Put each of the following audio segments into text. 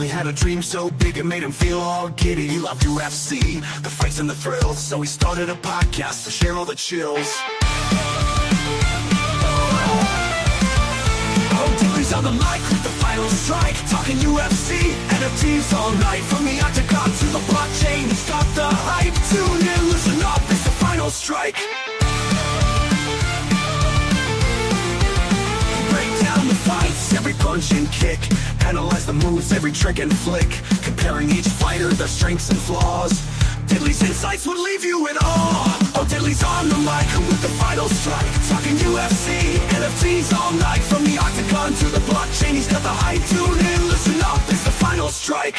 Diddley had a dream so big it made him feel all giddy. He loved UFC, the fights and the thrills, so he started a podcast to share all the chills. Oh, Diddley's on the mic with the final strike, talking UFC, NFTs all night. From the octagon to the blockchain, he's got the hype. Tune in, listen up, it's the final strike. Fights, every punch and kick, analyze the moves, every trick and flick, comparing each fighter, their strengths and flaws. Diddley's insights would leave you in awe. Oh, Diddley's on the mic with the final strike, talking UFC, NFTs all night. From the octagon to the blockchain, he's got the hype. Tune in, listen up, it's the final strike.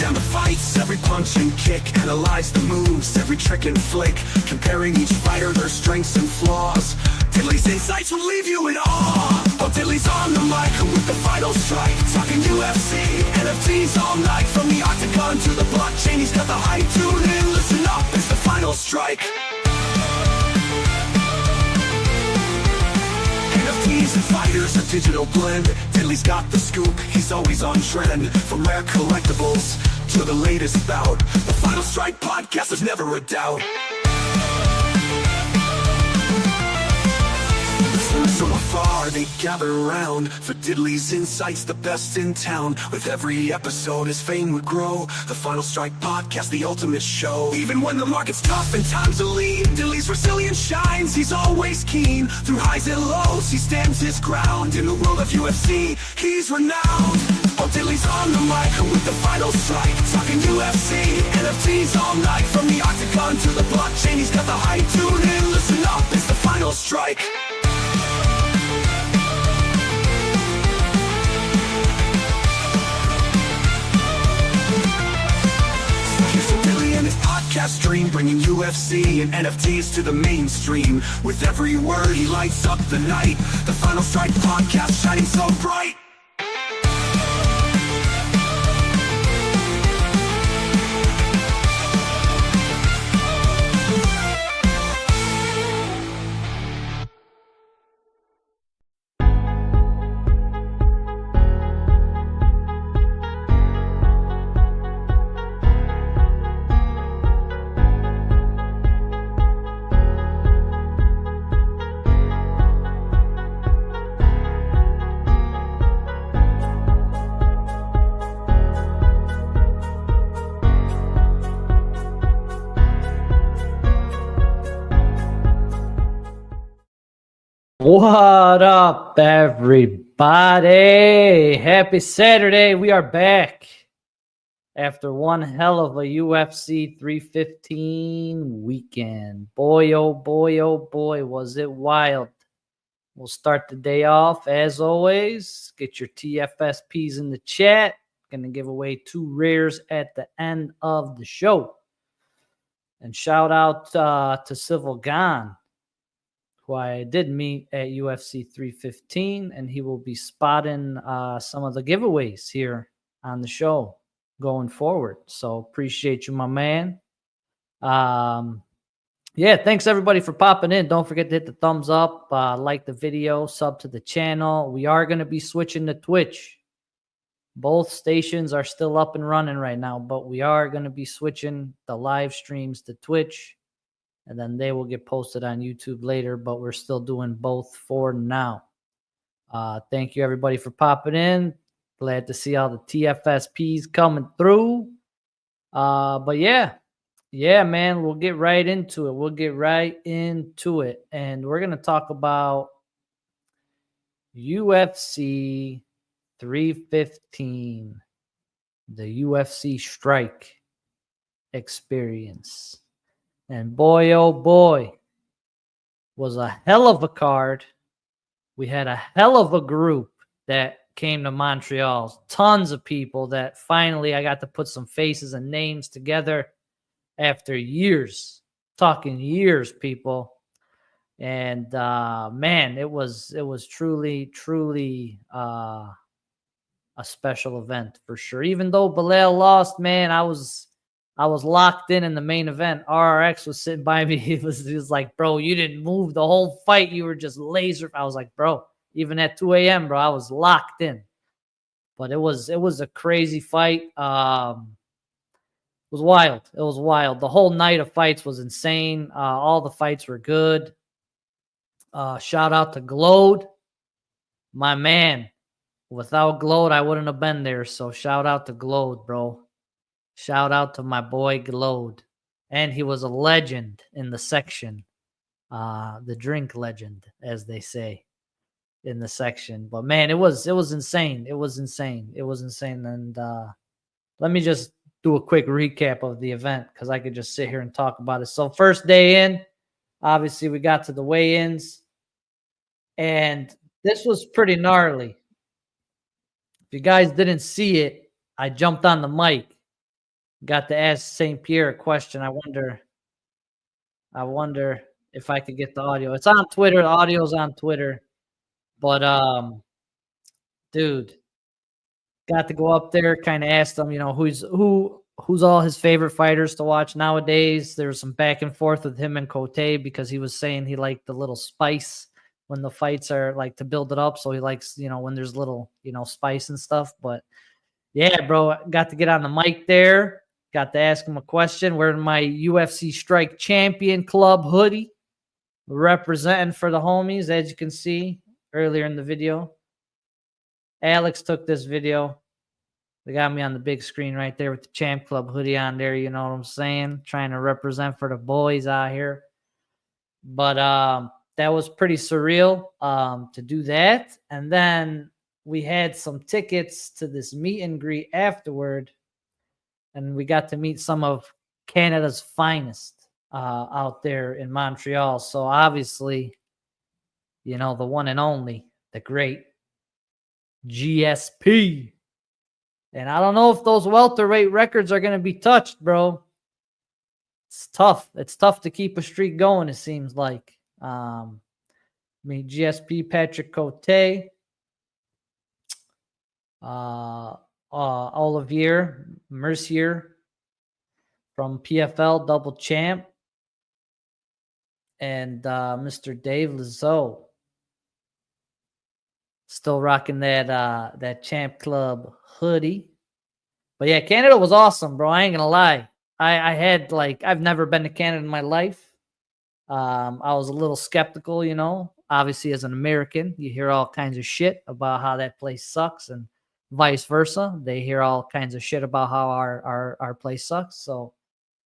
Down the fights, every punch and kick, analyze the moves, every trick and flick, comparing each fighter, their strengths and flaws. Diddley's insights will leave you in awe. Oh, Diddley's on the mic with the final strike, talking UFC, NFTs all night. From the octagon to the blockchain, he's got the hype. Tune in, listen up, it's the final strike. NFTs and fighters, a digital blend. Diddley's got the scoop, he's always on trend. From rare collectibles to the latest bout, the Final Strike podcast, there's never a doubt. From afar they gather around for Diddley's insights, the best in town. With every episode his fame would grow. The Final Strike podcast, the ultimate show. Even when the market's tough and times are lean, Diddley's resilience shines, he's always keen. Through highs and lows he stands his ground. In the world of UFC he's renowned. Oh, Diddley's on the mic with the final strike, talking UFC, NFTs all night. From the octagon to the blockchain, he's got the hype. Tune in, listen up, it's the final strike. Podcast dream, bringing UFC and NFTs to the mainstream. With every word he lights up the night. The Final Strike podcast shining so bright. What up, everybody? Happy Saturday. We are back after one hell of a UFC 315 weekend. Boy, oh boy, was it wild. We'll start the day off, as always. Get your TFSPs in the chat. Going to give away 2 rares at the end of the show. And shout out to Civil Gone, who I did meet at UFC 315, and he will be spotting some of the giveaways here on the show going forward. So appreciate you, my man. Yeah, thanks everybody for popping in. Don't forget to hit the thumbs up, like the video, sub to the channel. We are going to be switching to Twitch. Both stations are still up and running right now, but we are going to be switching the live streams to Twitch. And then they will get posted on YouTube later, but we're still doing both for now. Thank you, everybody, for popping in. Glad to see all the TFSPs coming through. But yeah, man, we'll get right into it. And we're going to talk about UFC 315, the UFC Strike experience. And boy, oh boy, was a hell of a card. We had a hell of a group that came to Montreal. Tons of people that finally I got to put some faces and names together after years, talking years, people. And man, it was truly a special event for sure. Even though Bilal lost, man, I was I was locked in the main event. RRX was sitting by me. He was like, bro, you didn't move the whole fight. You were just laser. I was like, bro, even at 2 a.m., bro, I was locked in. But it was a crazy fight. It was wild. It was wild. The whole night of fights was insane. All the fights were good. Shout out to Glode, my man. Without Glode, I wouldn't have been there. So shout out to Glode, bro. Shout out to my boy Glode. And he was a legend in the section. The drink legend, as they say in the section. But man, it was insane. It was insane. It was insane. And let me just do a quick recap of the event because I could just sit here and talk about it. So first day in, obviously we got to the weigh-ins, and this was pretty gnarly. If you guys didn't see it, I jumped on the mic, got to ask St. Pierre a question. I wonder if I could get the audio. It's on Twitter. The audio's on Twitter. But dude, got to go up there, kind of ask them, who's all his favorite fighters to watch nowadays. There was some back and forth with him and Cote because he was saying he liked the little spice when the fights are like to build it up. So he likes, when there's little, spice and stuff. But yeah, bro, got to get on the mic there. Got to ask him a question. Wearing my UFC Strike Champion Club hoodie, representing for the homies, as you can see earlier in the video. Alex took this video. They got me on the big screen right there with the Champ Club hoodie on there. You know what I'm saying? Trying to represent for the boys out here. But that was pretty surreal to do that. And then we had some tickets to this meet and greet afterward. And we got to meet some of Canada's finest out there in Montreal. So obviously, the one and only, the great GSP. And I don't know if those welterweight records are going to be touched, bro. It's tough. It's tough to keep a streak going, it seems like. GSP, Patrick Cote, Olivier Mercier from PFL, double champ, and Mr. Dave Lazo. Still rocking that Champ Club hoodie. But yeah, Canada was awesome, bro. I ain't gonna lie. I had I've never been to Canada in my life. I was a little skeptical, Obviously, as an American, you hear all kinds of shit about how that place sucks, and vice versa. They hear all kinds of shit about how our place sucks. So,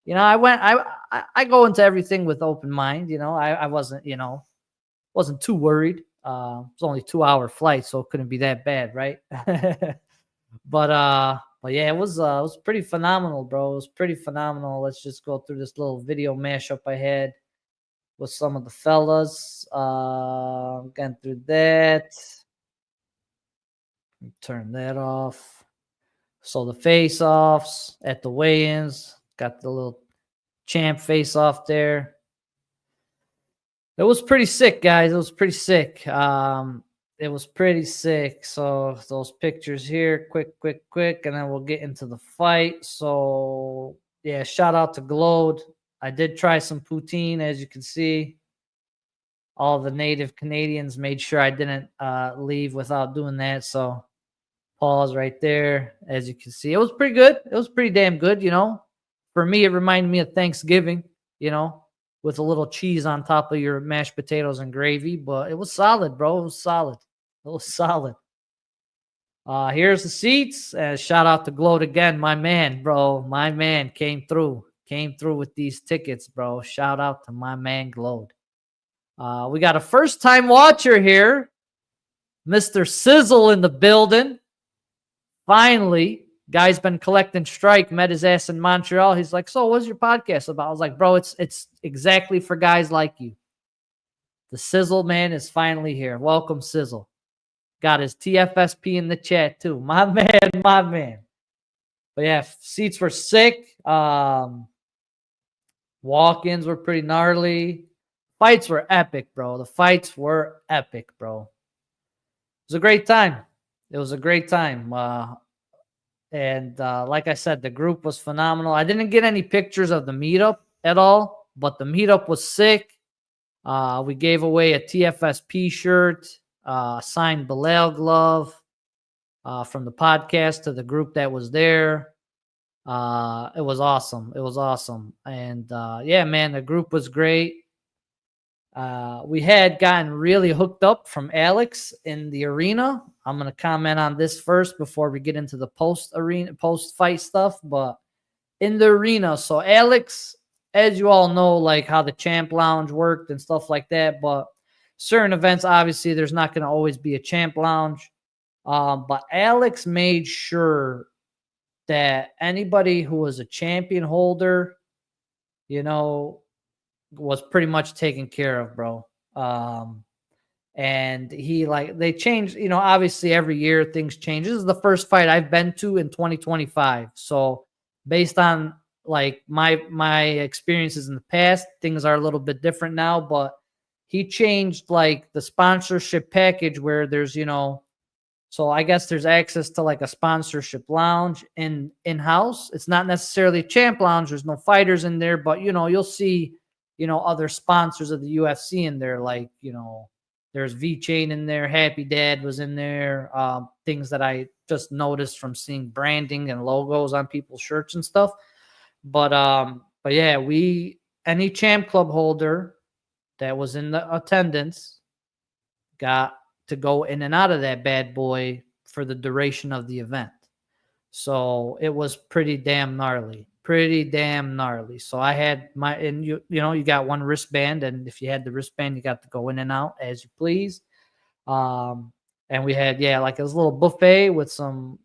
I go into everything with open mind. I wasn't wasn't too worried. It was only a 2-hour flight, so it couldn't be that bad, right? But yeah, it was pretty phenomenal, bro. It was pretty phenomenal. Let's just go through this little video mashup I had with some of the fellas. Getting through that. Turn that off. So the face-offs at the weigh-ins. Got the little champ face-off there. It was pretty sick, guys. It was pretty sick. It was pretty sick. So those pictures here, quick, and then we'll get into the fight. So yeah, shout out to Glode. I did try some poutine, as you can see. All the native Canadians made sure I didn't leave without doing that. So pause right there, as you can see. It was pretty good. It was pretty damn good, For me, it reminded me of Thanksgiving, with a little cheese on top of your mashed potatoes and gravy. But it was solid, bro. It was solid. It was solid. Here's the seats. Shout out to Glode again, my man, bro. My man came through with these tickets, bro. Shout out to my man Glode. We got a first-time watcher here, Mr. Sizzle in the building. Finally, guy's been collecting Strike, met his ass in Montreal. He's like, so what's your podcast about? I was like, bro, it's exactly for guys like you. The Sizzle man is finally here. Welcome, Sizzle. Got his TFSP in the chat, too. My man, my man. But yeah, seats were sick. Walk-ins were pretty gnarly. Fights were epic, bro. The fights were epic, bro. It was a great time. It was a great time. And like I said, the group was phenomenal. I didn't get any pictures of the meetup at all, but the meetup was sick. We gave away a TFSP shirt, signed Bilal glove from the podcast to the group that was there. It was awesome. It was awesome. And yeah, man, the group was great. We had gotten really hooked up from Alex in the arena. I'm going to comment on this first before we get into the post fight stuff. But in the arena, so Alex, as you all know, like how the champ lounge worked and stuff like that. But certain events, obviously, there's not going to always be a champ lounge. But Alex made sure that anybody who was a champion holder, you know, was pretty much taken care of, bro. And he they changed, obviously every year things change. This is the first fight I've been to in 2025. So based on like my experiences in the past, things are a little bit different now, but he changed like the sponsorship package where there's, so I guess there's access to like a sponsorship lounge in-house. It's not necessarily a champ lounge. There's no fighters in there, but you'll see, other sponsors of the UFC in there. Like, there's V-Chain in there. Happy Dad was in there. Things that I just noticed from seeing branding and logos on people's shirts and stuff. But yeah, any champ club holder that was in the attendance got to go in and out of that bad boy for the duration of the event. So it was pretty damn gnarly. So I had and you got one wristband, and if you had the wristband, you got to go in and out as you please. And we had, like this little buffet with some,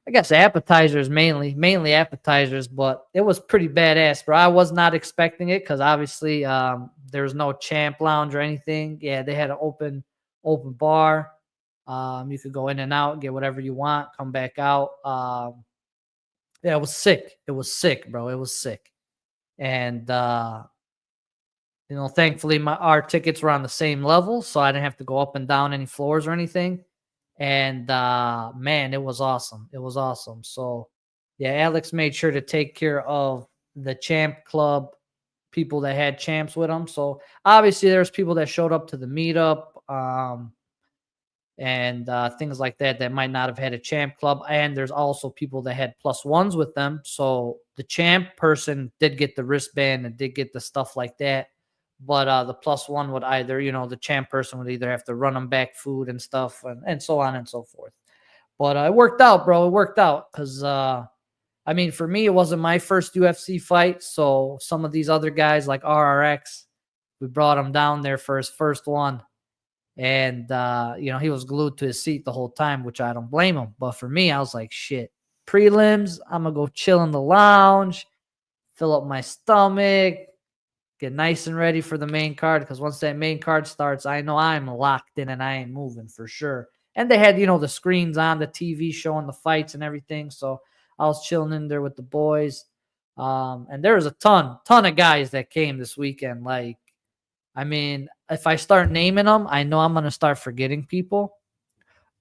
I guess appetizers mainly appetizers, but it was pretty badass, bro. I was not expecting it because obviously there was no champ lounge or anything. Yeah, they had an open bar. You could go in and out, get whatever you want, come back out. Yeah, it was sick. It was sick, bro. It was sick. And thankfully our tickets were on the same level, so I didn't have to go up and down any floors or anything. And man, it was awesome. It was awesome. So yeah, Alex made sure to take care of the champ club people that had champs with them. So obviously there's people that showed up to the meetup and things like that might not have had a champ club. And there's also people that had +1s with them. So the champ person did get the wristband and did get the stuff like that. But the +1 would either, the champ person would either have to run them back food and stuff and so on and so forth. But it worked out, bro. It worked out because, for me, it wasn't my first UFC fight. So some of these other guys like RRX, we brought him down there for his first one. And, he was glued to his seat the whole time, which I don't blame him. But for me, I was like, shit, prelims, I'm going to go chill in the lounge, fill up my stomach, get nice and ready for the main card. Because once that main card starts, I know I'm locked in and I ain't moving for sure. And they had, the screens on the TV showing the fights and everything. So I was chilling in there with the boys. And there was a ton of guys that came this weekend. Like, if I start naming them, I know I'm going to start forgetting people.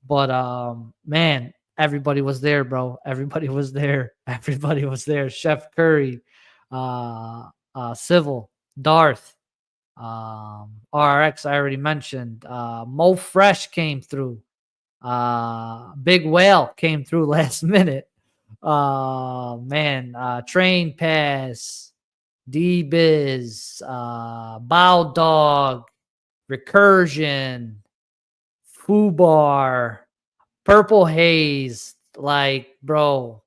But, man, everybody was there, bro. Everybody was there. Everybody was there. Chef Curry, Civil, Darth, RX, I already mentioned. Mo Fresh came through. Big Whale came through last minute. Train Pass, D-Biz, Bow Dog, Recursion, Fubar, Purple Haze. Like, bro,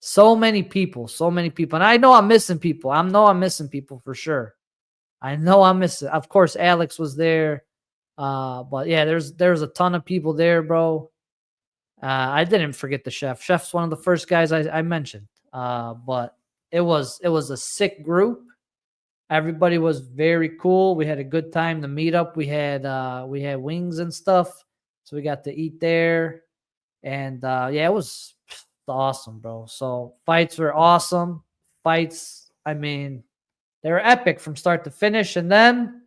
so many people. And I know I'm missing people. I'm missing people for sure. I know I'm missing. Of course, Alex was there. But yeah, there's a ton of people there, bro. I didn't forget the chef. Chef's one of the first guys I mentioned. But it was a sick group. Everybody was very cool. We had a good time. The meetup, we had wings and stuff, so we got to eat there. And it was awesome, bro. So fights were awesome. Fights, they were epic from start to finish. And then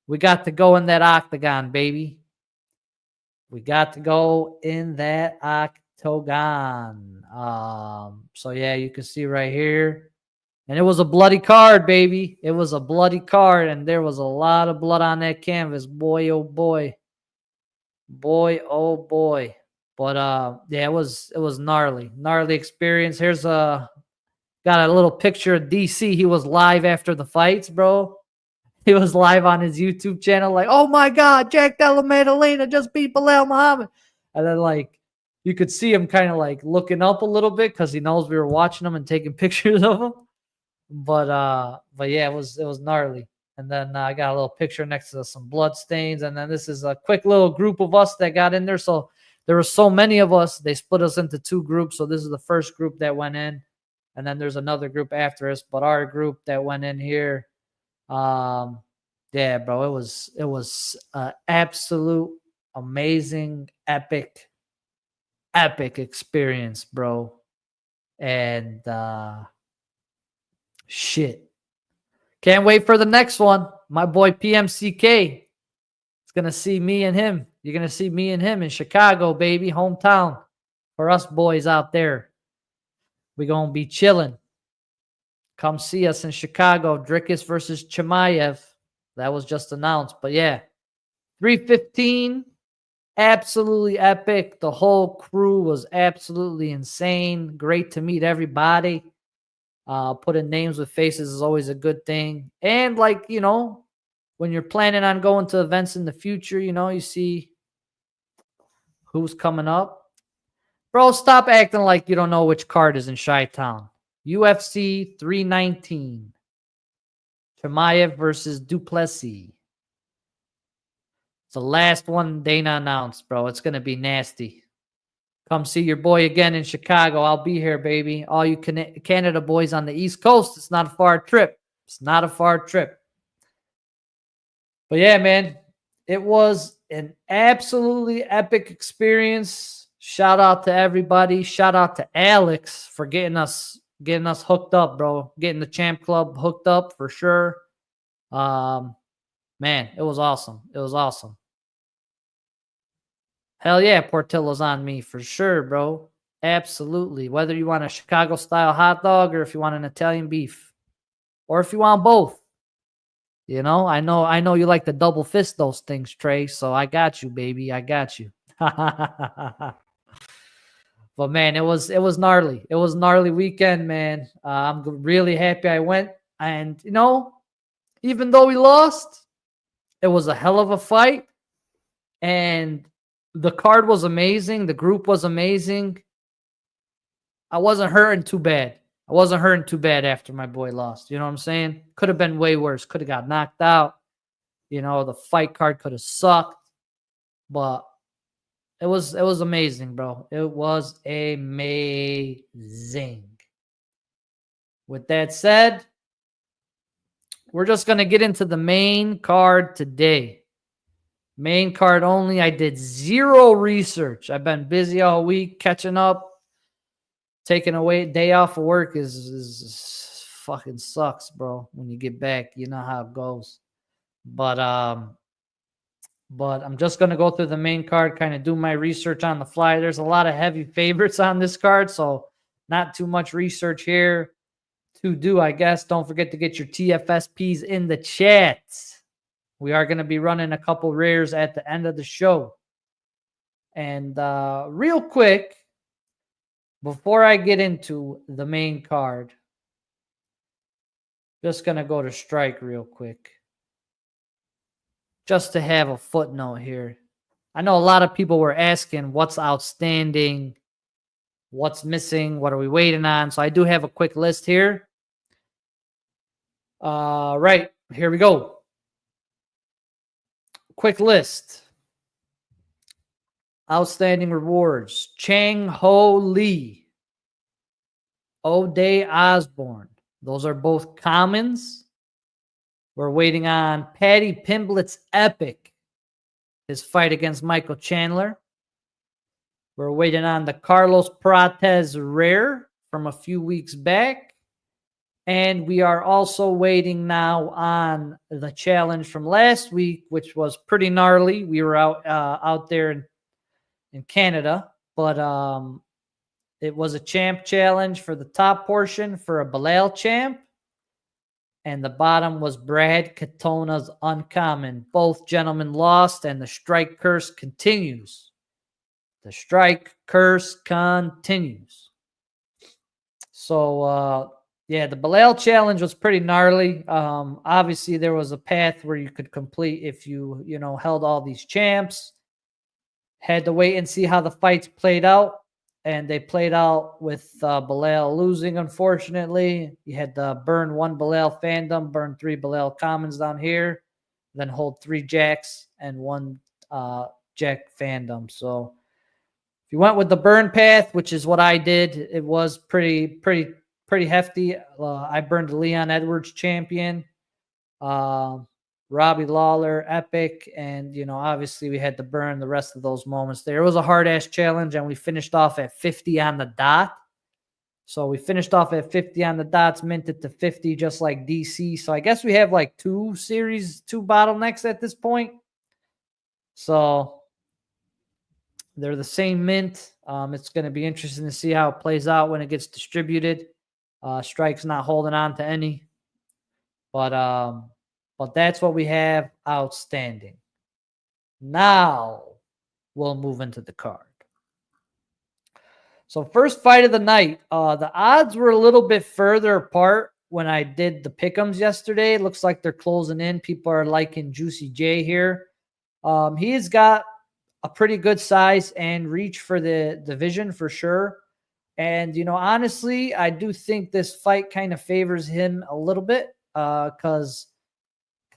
we got to go in that octagon, baby. We got to go in that octagon. So yeah, you can see right here. And it was a bloody card, baby. It was a bloody card, and there was a lot of blood on that canvas. Boy, oh boy. Boy, oh boy. But yeah, it was gnarly. Gnarly experience. Here's got a little picture of DC. He was live after the fights, bro. He was live on his YouTube channel, like, oh my God, Jack Della Maddalena just beat Bilal Muhammad. And then, like, you could see him kind of like looking up a little bit because he knows we were watching him and taking pictures of him. But yeah, it was gnarly. And then I got a little picture next to some blood stains. And then this is a quick little group of us that got in there. So there were so many of us, they split us into two groups. So this is the first group that went in. And then there's another group after us. But our group that went in here, yeah, bro, it was absolute amazing, epic experience, bro. And shit, can't wait for the next one. My boy PMCK is gonna see me and him. You're gonna see me and him in Chicago, baby, hometown for us boys out there. We gonna be chilling. Come see us in Chicago. Drickus versus Chimaev. That was just announced. But yeah, 315, absolutely epic. The whole crew was absolutely insane. Great to meet everybody. Putting names with faces is always a good thing. And like, when you're planning on going to events in the future, you see who's coming up. Bro, stop acting like you don't know which card is in Chi-Town. UFC 319. Chimaev versus Duplessis. It's the last one Dana announced, bro. It's going to be nasty. Come see your boy again in Chicago. I'll be here, baby. All you Canada boys on the East Coast, it's not a far trip. It's not a far trip. But yeah, man, it was an absolutely epic experience. Shout out to everybody. Shout out to Alex for getting us hooked up, bro. Getting the Champ Club hooked up for sure. Man, it was awesome. It was awesome. Hell yeah, Portillo's on me for sure, bro. Absolutely. Whether you want a Chicago style hot dog or if you want an Italian beef, or if you want both. I know you like to double fist those things, Trey. So I got you, baby. I got you. But man, it was gnarly. It was gnarly weekend, man. I'm really happy I went. And even though we lost, it was a hell of a fight. And the card was amazing. The group was amazing. I wasn't hurting too bad. After my boy lost. You know what I'm saying? Could have been way worse. Could have got knocked out. The fight card could have sucked. But it was amazing, bro. It was amazing. With that said, we're just going to get into the main card today. Main card only. I did zero research. I've been busy all week catching up. Taking away day off of work is fucking sucks, bro. When you get back, you know how it goes. But I'm just gonna go through the main card, kind of do my research on the fly. There's a lot of heavy favorites on this card, so not too much research here to do, I guess. Don't forget to get your TFSPs in the chat. We are gonna be running a couple rares at the end of the show. And real quick, before I get into the main card, just going to go to Strike real quick. Just to have a footnote here. I know a lot of people were asking what's outstanding, what's missing, what are we waiting on. So I do have a quick list here. Right, here we go. Quick list. Outstanding rewards. Chang Ho Lee. O'Day Osborne. Those are both commons. We're waiting on Paddy Pimblett's epic. His fight against Michael Chandler. We're waiting on the Carlos Prates rare from a few weeks back. And we are also waiting now on the challenge from last week, which was pretty gnarly. We were out there in in Canada, but it was a champ challenge for the top portion for a Balal champ, and the bottom was Brad Katona's uncommon. Both gentlemen lost, and the strike curse continues. The strike curse continues. So, yeah, the Balal challenge was pretty gnarly. Obviously, there was a path where you could complete if you held all these champs. Had to wait and see how the fights played out, and they played out with Balal losing, unfortunately. You had to burn 1 Balal fandom, burn 3 Balal commons down here, then hold 3 jacks and 1 jack fandom. So if you went with the burn path, which is what I did, it was pretty hefty. I burned the Leon Edwards champion, Robbie Lawler, Epic, and obviously we had to burn the rest of those moments there. It was a hard ass challenge, and we finished off at 50 on the dot. So we finished off at 50 on the dots, minted to 50, just like DC. So I guess we have like 2 bottlenecks at this point. So they're the same mint. It's going to be interesting to see how it plays out when it gets distributed. Strike's not holding on to any, but that's what we have outstanding. Now we'll move into the card. So first fight of the night, the odds were a little bit further apart when I did the pick'ems yesterday. It looks like they're closing in. People are liking Juicy J here. He has got a pretty good size and reach for the division for sure. And, honestly, I do think this fight kind of favors him a little bit because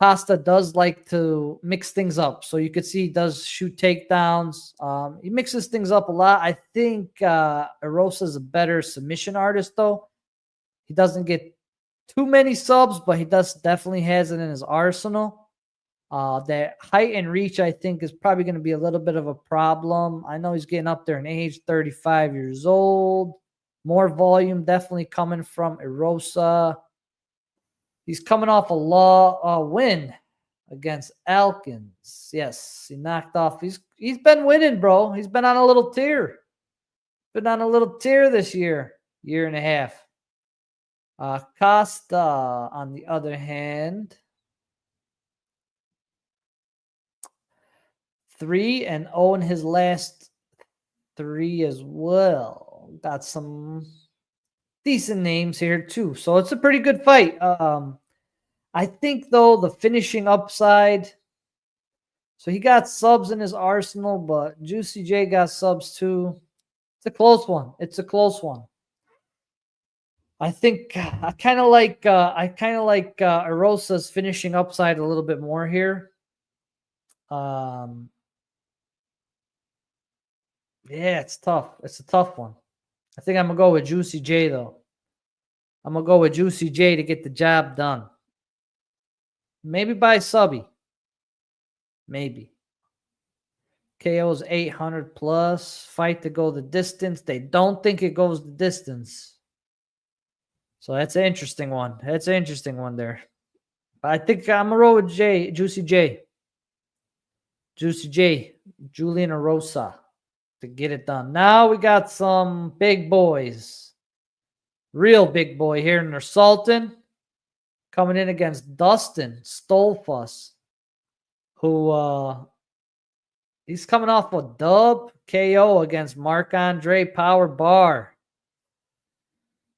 Costa does like to mix things up. So you could see he does shoot takedowns. He mixes things up a lot. I think Erosa is a better submission artist, though. He doesn't get too many subs, but he definitely has it in his arsenal. That height and reach, I think, is probably going to be a little bit of a problem. I know he's getting up there in age, 35 years old. More volume definitely coming from Erosa. He's coming off a win against Elkins. Yes, he knocked off. He's been winning, bro. He's been on a little tear. Been on a little tear this year and a half. Costa, on the other hand, 3-0 in his last 3 as well. Got some decent names here too. So it's a pretty good fight. I think, though, the finishing upside. So he got subs in his arsenal, but Juicy J got subs too. It's a close one. I think I kind of like Erosa's finishing upside a little bit more here. Yeah, it's tough. It's a tough one. I think I'm gonna go with Juicy J though. I'm gonna go with Juicy J to get the job done. Maybe by subby. Maybe. KO's 800 plus. Fight to go the distance. They don't think it goes the distance. So that's an interesting one. That's an interesting one there. But I think I'm going to roll with Juicy J. Juicy J. Julian Erosa to get it done. Now we got some big boys. Real big boy here in their Sultan. Coming in against Dustin Stolfus, who he's coming off a dub KO against Marc-Andre Power Bar.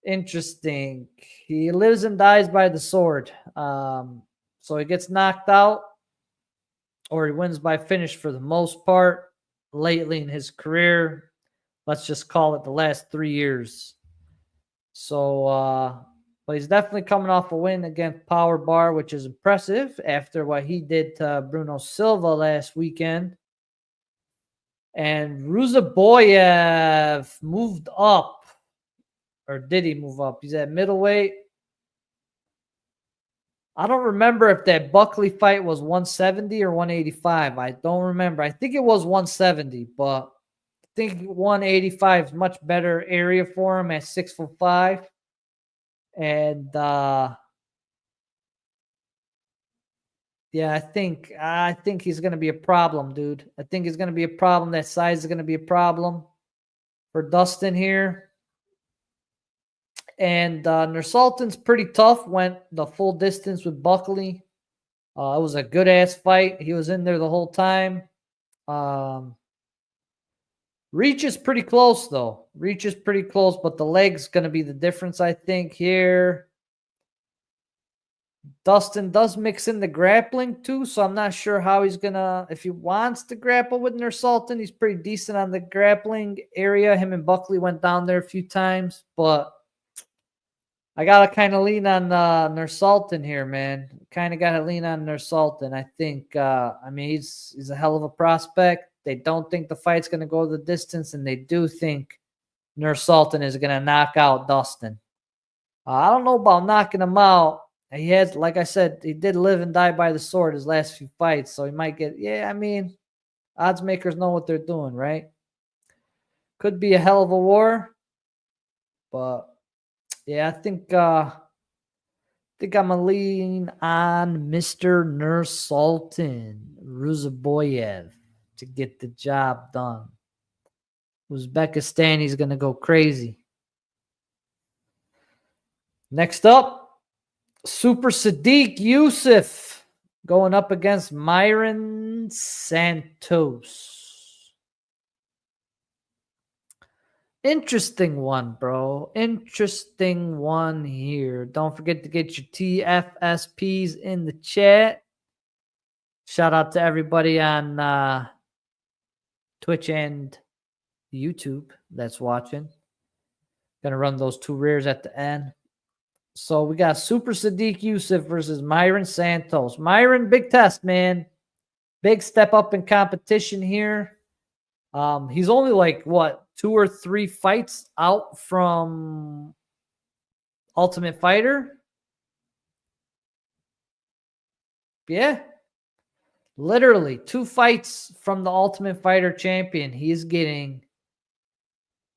Interesting. He lives and dies by the sword. So he gets knocked out or he wins by finish for the most part lately in his career. Let's just call it the last 3 years. So, but he's definitely coming off a win against Power Bar, which is impressive after what he did to Bruno Silva last weekend. And Ruzaboyev moved up. Or did he move up? He's at middleweight. I don't remember if that Buckley fight was 170 or 185. I don't remember. I think it was 170, but I think 185 is much better area for him at 6'5". And Yeah, I think he's going to be a problem, dude. I think he's going to be a problem. That size is going to be a problem for Dustin here. And Nursultan's pretty tough. Went the full distance with Buckley. It was a good ass fight. He was in there the whole time. Reach is pretty close though. Reach is pretty close, but the leg's going to be the difference, I think, here. Dustin does mix in the grappling too, so I'm not sure how he's gonna, if he wants to grapple with Nursultan. He's pretty decent on the grappling area. Him and Buckley went down there a few times, but I gotta kind of lean on Nursultan here, man. Kind of gotta lean on Nursultan. I think, I mean, he's a hell of a prospect. They don't think the fight's gonna go the distance, and they do think Nursultan is gonna knock out Dustin. I don't know about knocking him out. He has, like I said, he did live and die by the sword his last few fights, so he might get, yeah, I mean, odds makers know what they're doing, right? Could be a hell of a war, but yeah, I think I'm gonna lean on Mr. Nursultan Ruzaboyev to get the job done. Uzbekistan, gonna go crazy. Next up, Super Sadiq Yusuf going up against Myron Santos. Interesting one, bro. Interesting one here. Don't forget to get your TFSPs in the chat. Shout out to everybody on Twitch and YouTube that's watching. Gonna run those two rears at the end. So we got Super Sadiq Yusuf versus Myron Santos. Myron, big test, man. Big step up in competition here. He's only like, what, 2 or 3 fights out from Ultimate Fighter? Yeah. Literally 2 fights from the Ultimate Fighter champion. He's getting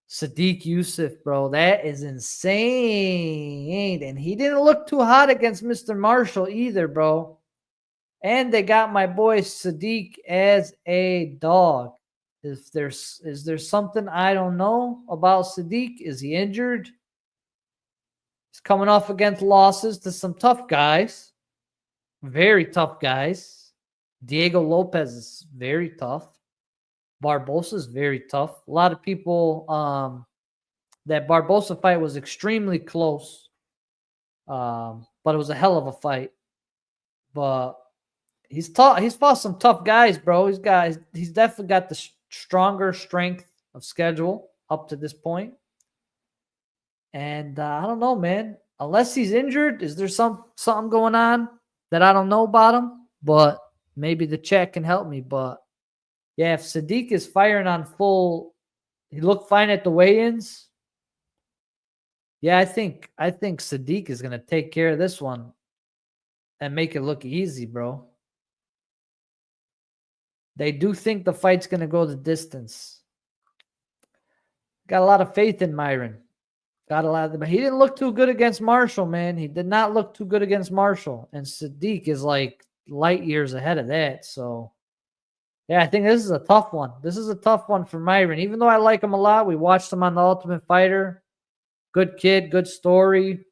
Sadiq Yusuf, bro. That is insane. And he didn't look too hot against Mr. Marshall either, bro. And they got my boy Sadiq as a dog. Is there something I don't know about Sadiq? Is he injured? He's coming off against losses to some tough guys. Very tough guys. Diego Lopez is very tough. Barbosa is very tough. A lot of people, that Barbosa fight was extremely close, but it was a hell of a fight. But he's tough. He's fought some tough guys, bro. He's definitely got the stronger strength of schedule up to this point. And I don't know, man. Unless he's injured, is there something going on that I don't know about him? But maybe the chat can help me. But yeah, if Sadiq is firing on full, he looked fine at the weigh-ins. Yeah, I think Sadiq is gonna take care of this one and make it look easy, bro. They do think the fight's gonna go the distance. Got a lot of faith in Myron. Got a lot of, but he didn't look too good against Marshall, man. He did not look too good against Marshall, and Sadiq is like light years ahead of that. So yeah, I think this is a tough one. This is a tough one for Myron. Even though I like him a lot, we watched him on The Ultimate Fighter. Good kid, good story.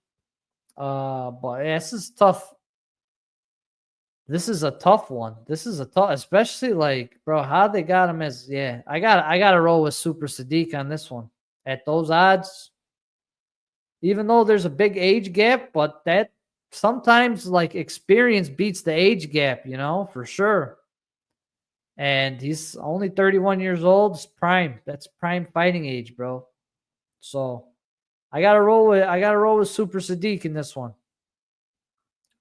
But yeah, this is tough. This is a tough one. This is a tough, especially like, bro, how they got him as, yeah. I gotta roll with Super Sadiq on this one. At those odds, even though there's a big age gap, but that sometimes like experience beats the age gap, you know, for sure. And he's only 31 years old. It's prime. That's prime fighting age, bro. So I gotta roll with Super Sadiq in this one.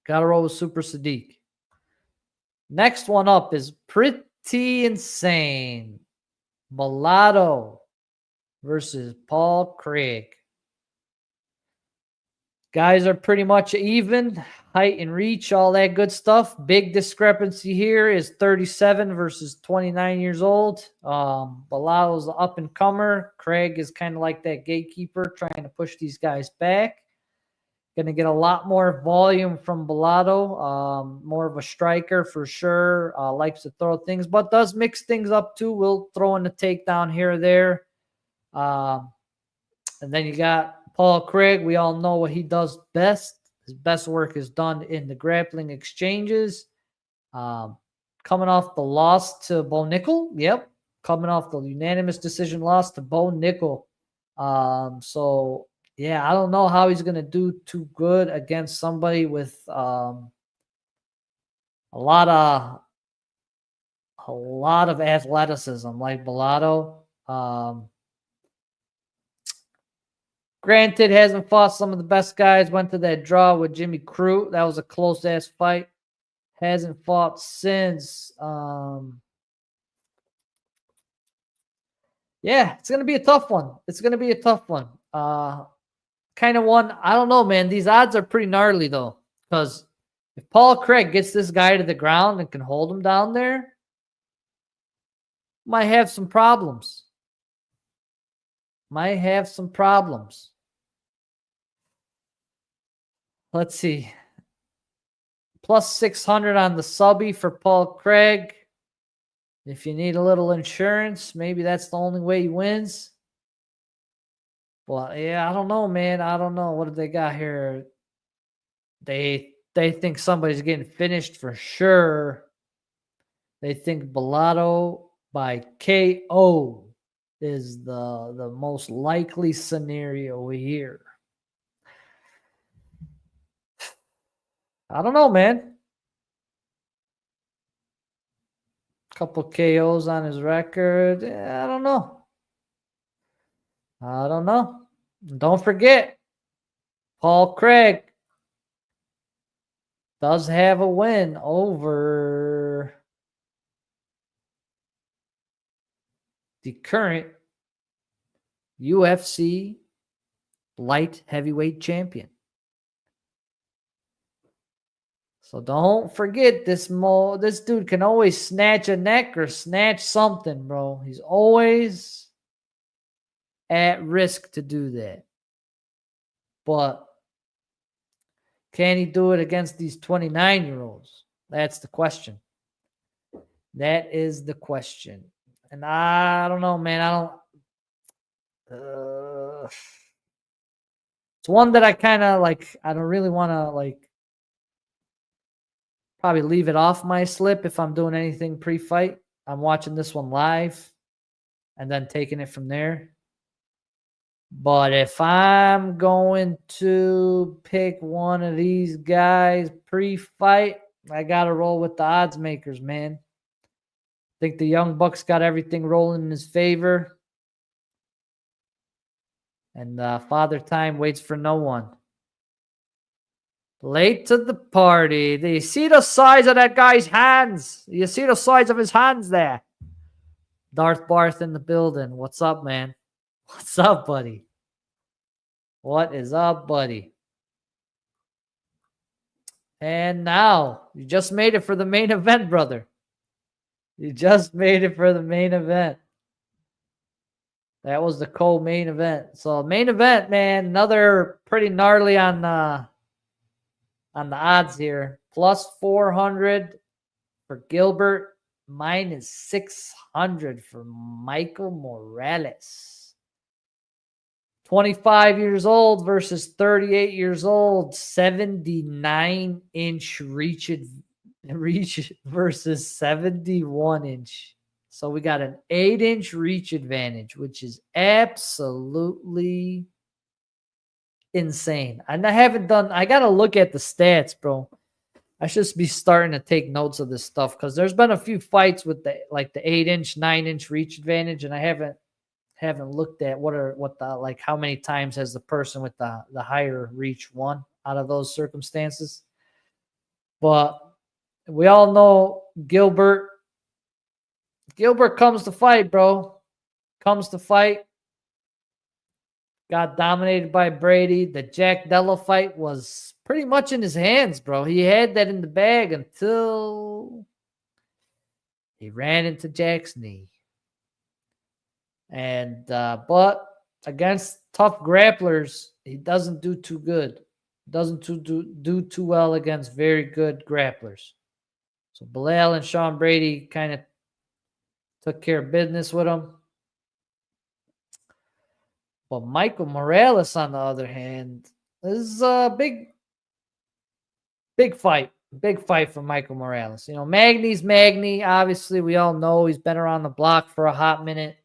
Gotta roll with Super Sadiq. Next one up is pretty insane. Mulatto versus Paul Craig. Guys are pretty much even. Height and reach, all that good stuff. Big discrepancy here is 37 versus 29 years old. Mulatto's the up-and-comer. Craig is kind of like that gatekeeper trying to push these guys back. Going to get a lot more volume from Bellato. More of a striker for sure. Likes to throw things, but does mix things up too. Will throw in a takedown here or there. And then you got Paul Craig. We all know what he does best. His best work is done in the grappling exchanges. Coming off the loss to Bo Nickel. Yep. Coming off the unanimous decision loss to Bo Nickel. So, yeah, I don't know how he's going to do too good against somebody with a lot of athleticism like Bellato. Granted, hasn't fought some of the best guys. Went to that draw with Jimmy Crute. That was a close-ass fight. Hasn't fought since. Yeah, it's going to be a tough one. It's going to be a tough one. Kind of one. I don't know, man. These odds are pretty gnarly, though. Because if Paul Craig gets this guy to the ground and can hold him down there, might have some problems. Might have some problems. Let's see. Plus 600 on the subby for Paul Craig. If you need a little insurance, maybe that's the only way he wins. Well, yeah, I don't know, man. I don't know. What do they got here? They think somebody's getting finished for sure. They think Bellato by KO is the most likely scenario here. I don't know, man. Couple KOs on his record. I don't know. I don't know. Don't forget, Paul Craig does have a win over the current UFC light heavyweight champion. So don't forget this dude can always snatch a neck or snatch something, bro. He's always at risk to do that. But can he do it against these 29-year-olds? That's the question. That is the question. And I don't know, man. It's one that I kind of like. I don't really want to like probably leave it off my slip if I'm doing anything pre-fight. I'm watching this one live and then taking it from there. But if I'm going to pick one of these guys pre-fight, I got to roll with the odds makers, man. I think the Young Bucks got everything rolling in his favor. And Father Time waits for no one. Late to the party. Do you see the size of that guy's hands? You see the size of his hands there? Darth Barth in the building. What's up, man? What's up, buddy? What is up, buddy? And now, you just made it for the main event, brother. You just made it for the main event. That was the co-main event. So, main event, man, another pretty gnarly on the odds here. Plus 400 for Gilbert. Minus 600 for Michael Morales. 25 years old versus 38 years old. 79-inch reach versus 71-inch. So we got an 8-inch reach advantage, which is absolutely insane. And I got to look at the stats, bro. I should be starting to take notes of this stuff because there's been a few fights with the 8-inch, 9-inch reach advantage, and I haven't looked at how many times has the person with the higher reach won out of those circumstances. But we all know Gilbert comes to fight, bro. Comes to fight. Got dominated by Brady. The Jack Della fight was pretty much in his hands, bro. He had that in the bag until he ran into Jack's knee. And but against tough grapplers, he doesn't do too good. Doesn't do too well against very good grapplers. So Bilal and Sean Brady kind of took care of business with him. But Michael Morales, on the other hand, is a big fight. Big fight for Michael Morales. You know, Magny's Magny. Obviously, we all know he's been around the block for a hot minute.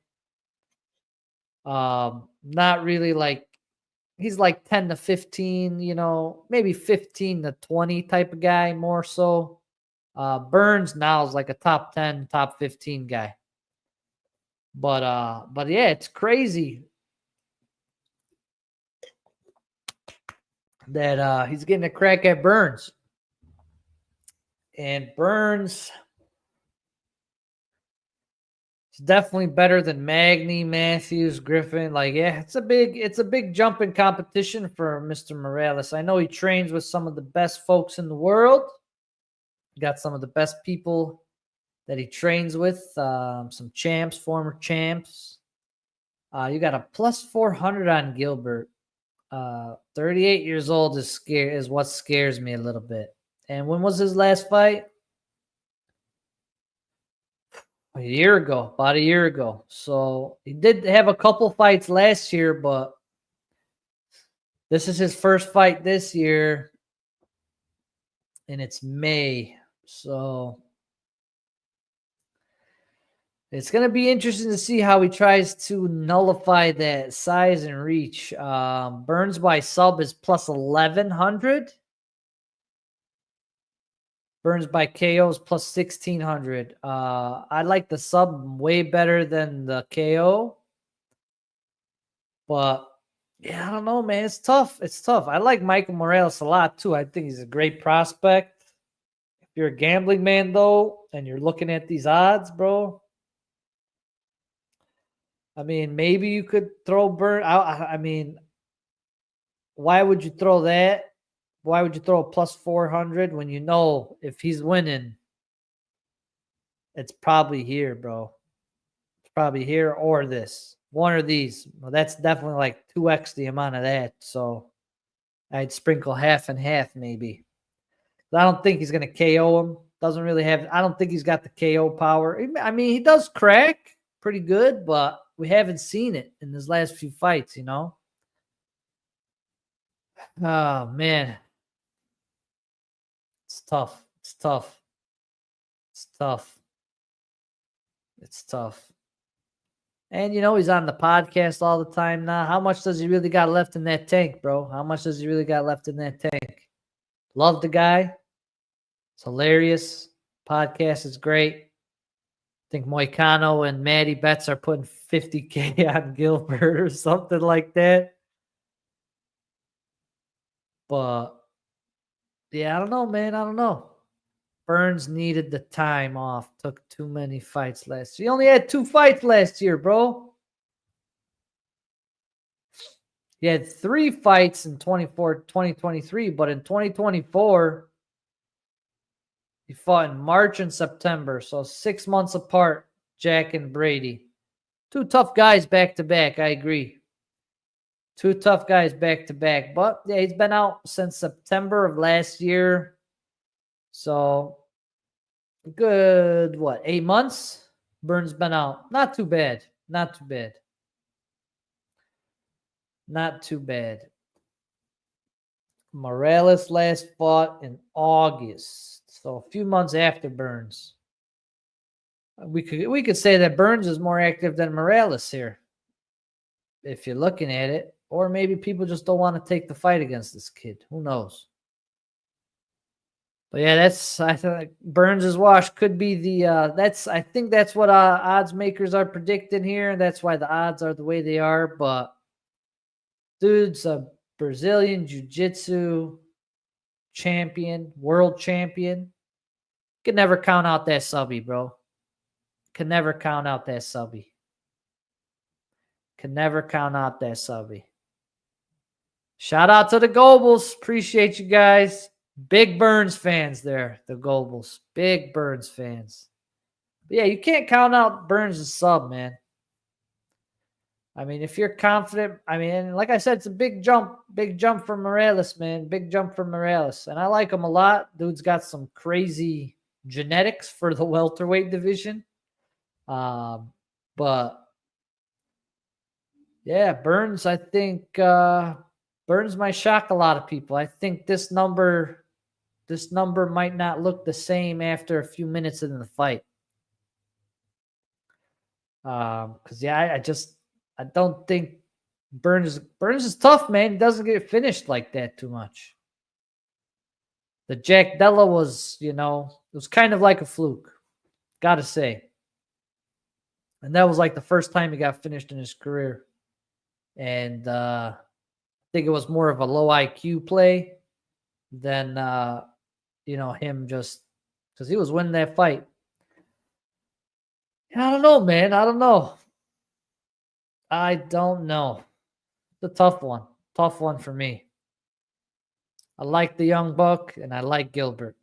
Not really like, he's like 10 to 15, you know, maybe 15 to 20 type of guy, more so. Burns now is like a top 10, top 15 guy. But yeah, it's crazy that he's getting a crack at Burns. And Burns is definitely better than Magny, Matthews, Griffin. Like, yeah, it's a big jump in competition for Mr. Morales. I know he trains with some of the best folks in the world. Got some of the best people that he trains with, some champs, former champs. You got a plus 400 on Gilbert. 38 years old is what scares me a little bit. And when was his last fight? About a year ago. So he did have a couple fights last year, but this is his first fight this year, and it's May. So it's going to be interesting to see how he tries to nullify that size and reach. Burns by sub is plus 1,100. Burns by KO is plus 1,600. I like the sub way better than the KO. But, yeah, I don't know, man. It's tough. It's tough. I like Michael Morales a lot, too. I think he's a great prospect. If you're a gambling man, though, and you're looking at these odds, bro, I mean, maybe you could throw Burns. I mean, why would you throw that? Why would you throw a plus 400 when you know if he's winning, it's probably here, bro. It's probably here or this. One of these. Well, that's definitely like 2x the amount of that. So I'd sprinkle half and half maybe. I don't think he's going to KO him. Doesn't really have, I don't think he's got the KO power. I mean, he does crack pretty good, but we haven't seen it in his last few fights, you know? Oh, man. It's tough. It's tough. It's tough. It's tough. And, you know, he's on the podcast all the time now. How much does he really got left in that tank, bro? How much does he really got left in that tank? Love the guy. It's hilarious. Podcast is great. I think Moicano and Maddie Betts are putting 50K on Gilbert or something like that. But, yeah, I don't know, man. I don't know. Burns needed the time off. Took too many fights last year. He only had 2 fights last year, bro. He had 3 fights in 2023, but in 2024, he fought in March and September, so 6 months apart, Jack and Brady. 2 tough guys back to back, I agree. 2 tough guys back to back. But, yeah, he's been out since September of last year. So, good, 8 months? Burns been out. Not too bad. Not too bad. Not too bad. Morales last fought in August, so a few months after Burns. We could say that Burns is more active than Morales here, if you're looking at it. Or maybe people just don't want to take the fight against this kid. Who knows? But yeah, I think Burns' wash could be the I think that's what odds makers are predicting here. That's why the odds are the way they are. But dude's a Brazilian Jiu-Jitsu champion, world champion. Could never count out that subby, bro. Could never count out that subby. Could never count out that subby. Shout out to the Gobles. Appreciate you guys. Big Burns fans there, the Gobles. Big Burns fans. But yeah, you can't count out Burns' sub, man. I mean, if you're confident, I mean, like I said, it's a big jump for Morales, man. Big jump for Morales. And I like him a lot. Dude's got some crazy genetics for the welterweight division. But yeah, Burns, I think Burns might shock a lot of people. I think this number might not look the same after a few minutes in the fight. Because I don't think Burns is tough, man. He doesn't get finished like that too much. The Jack Della was, it was kind of like a fluke, gotta say. And that was like the first time he got finished in his career. And I think it was more of a low IQ play than him just because he was winning that fight. I don't know, man. I don't know. It's a tough one. Tough one for me. I like the young buck, and I like Gilbert.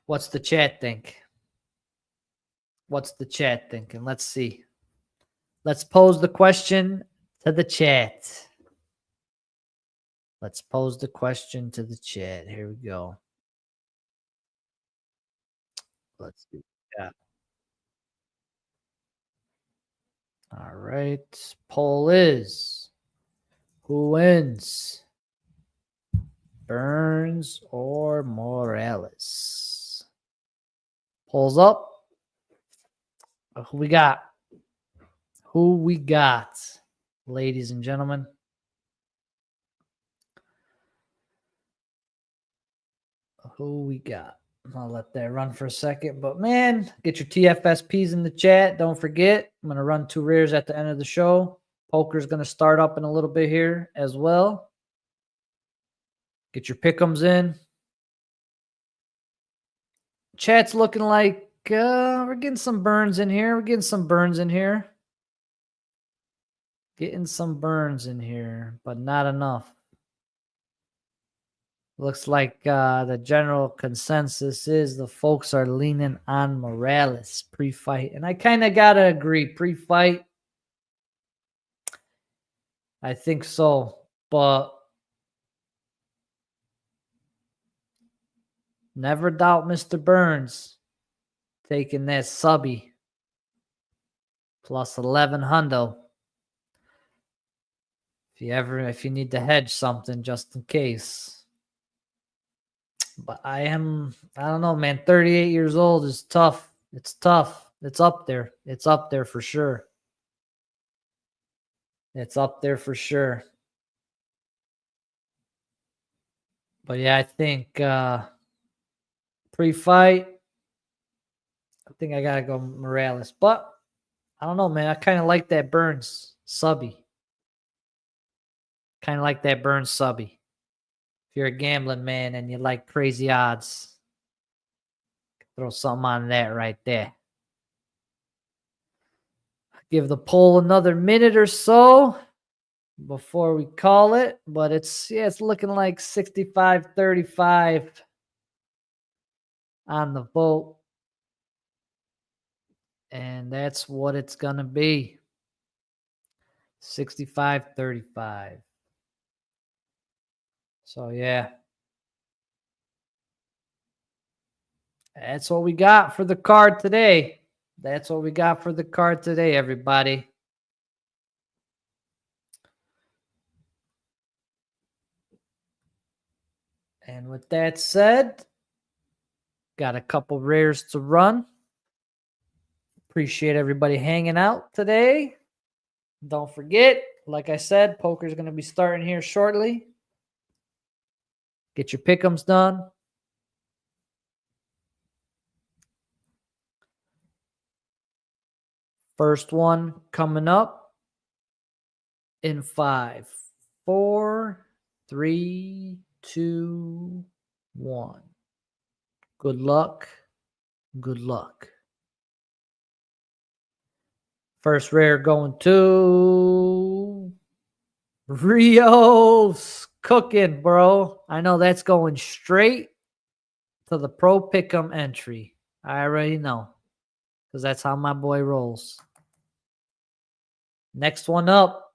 What's the chat think? What's the chat thinking? Let's see. Let's pose the question to the chat. Let's pose the question to the chat. Here we go. Let's see. Yeah. All right. Poll is who wins? Burns or Morales? Polls up. Who we got? Who we got, ladies and gentlemen? Who we got? I'll let that run for a second. But, man, get your TFSPs in the chat. Don't forget, I'm going to run 2 rears at the end of the show. Poker's going to start up in a little bit here as well. Get your pick'ems in. Chat's looking like we're getting some Burns in here. Getting some Burns in here, but not enough. Looks like the general consensus is the folks are leaning on Morales pre-fight. And I kind of got to agree. Pre-fight, I think so. But never doubt Mr. Burns taking that subby plus 11 hundo. If you need to hedge something just in case. But I don't know, man. 38 years old is tough. It's tough. It's up there. It's up there for sure. It's up there for sure. But yeah, I think pre-fight, I think I got to go Morales. But I don't know, man. I kind of like that Burns subby. If you're a gambling man and you like crazy odds, throw something on that right there. Give the poll another minute or so before we call it. But it's looking like 65-35 on the vote. And that's what it's going to be. 65-35. So, yeah. That's what we got for the card today. Everybody. And with that said, got a couple rares to run. Appreciate everybody hanging out today. Don't forget, like I said, poker's going to be starting here shortly. Get your pick'ems done. First one coming up in 5, 4, 3, 2, 1. Good luck. Good luck. First rare going to Rio's cooking, bro. I know that's going straight to the Pro Pick'em entry. I already know, because that's how my boy rolls. Next one up.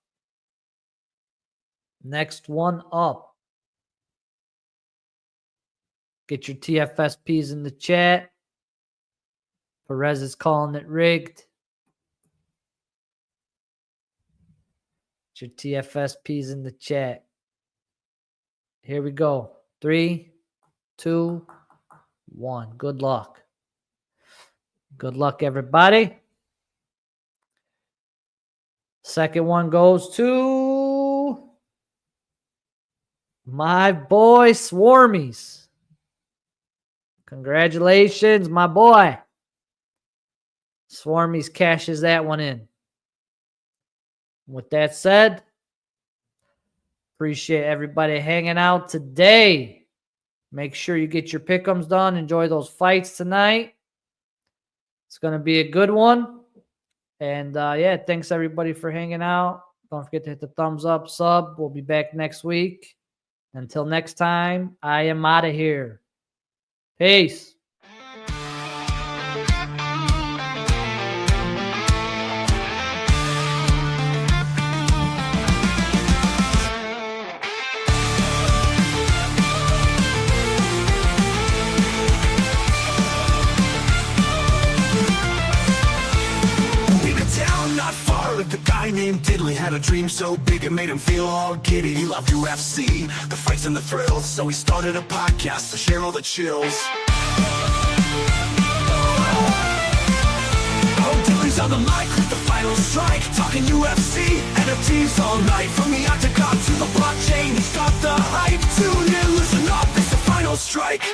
Next one up. Get your TFSPs in the chat. Perez is calling it rigged. Get your TFSPs in the chat. Here we go. 3, 2, 1. Good luck. Good luck, everybody. Second one goes to my boy Swarmies. Congratulations, my boy. Swarmies cashes that one in. With that said, appreciate everybody hanging out today. Make sure you get your pick'ems done. Enjoy those fights tonight. It's going to be a good one. And yeah, thanks everybody for hanging out. Don't forget to hit the thumbs up, sub. We'll be back next week. Until next time, I am out of here. Peace. The guy named Diddley had a dream so big it made him feel all giddy. He loved UFC, the fights and the thrills, so he started a podcast to share all the chills. Oh, Diddley's on the mic with the final strike, talking UFC, NFTs all night. From the octagon to the blockchain, he's got the hype. Tune in, listen up, it's the final strike.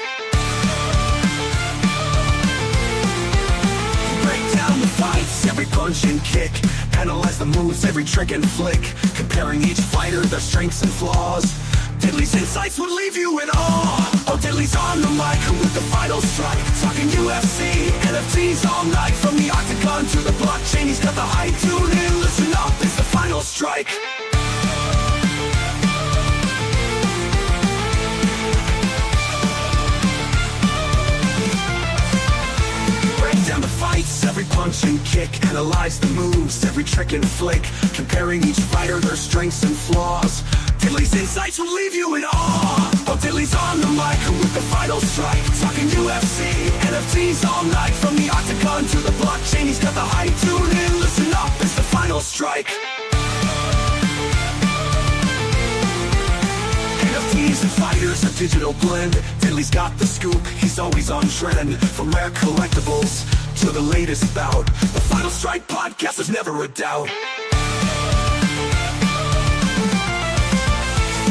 Break down the fights, every punch and kick. Analyze the moves, every trick and flick, comparing each fighter, their strengths and flaws. Diddley's insights would leave you in awe. Oh, Diddley's on the mic with the final strike, talking UFC, NFTs all night. From the octagon to the blockchain, he's got the hype. Tune in, listen up, it's the final strike. Down the fights, every punch and kick. Analyze the moves, every trick and flick, comparing each fighter, their strengths and flaws. Diddley's insights will leave you in awe. Oh, Diddley's on the mic with the final strike, talking UFC, NFTs all night. From the octagon to the blockchain, he's got the hype. Tune in, listen up, it's the final strike. NFTs and fighters, a digital blend. Diddley's got the scoop, he's always on trend. From rare collectibles to the latest bout, the Final Strike podcast, there's never a doubt.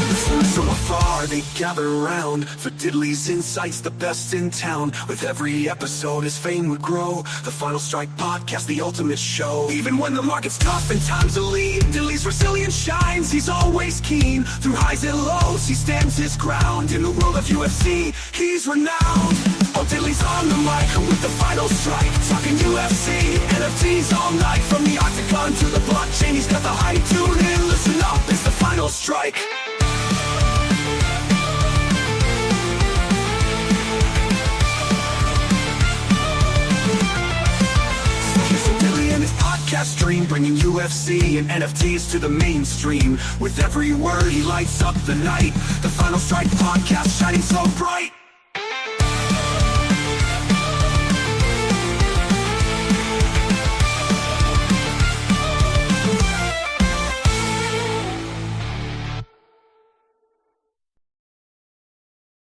Listeners from afar, they gather around for Diddley's insights, the best in town. With every episode, his fame would grow. The Final Strike podcast, the ultimate show. Even when the market's tough and times are lean, Diddley's resilience shines, he's always keen. Through highs and lows, he stands his ground. In the world of UFC, he's renowned. Oh, Diddley's on the mic with the final strike, talking UFC, NFTs all night. From the octagon to the blockchain, he's got the hype. Tune in, listen up, it's the final strike. Podcast dream, bringing UFC and NFTs to the mainstream. With every word, he lights up the night. The Final Strike podcast, shining so bright.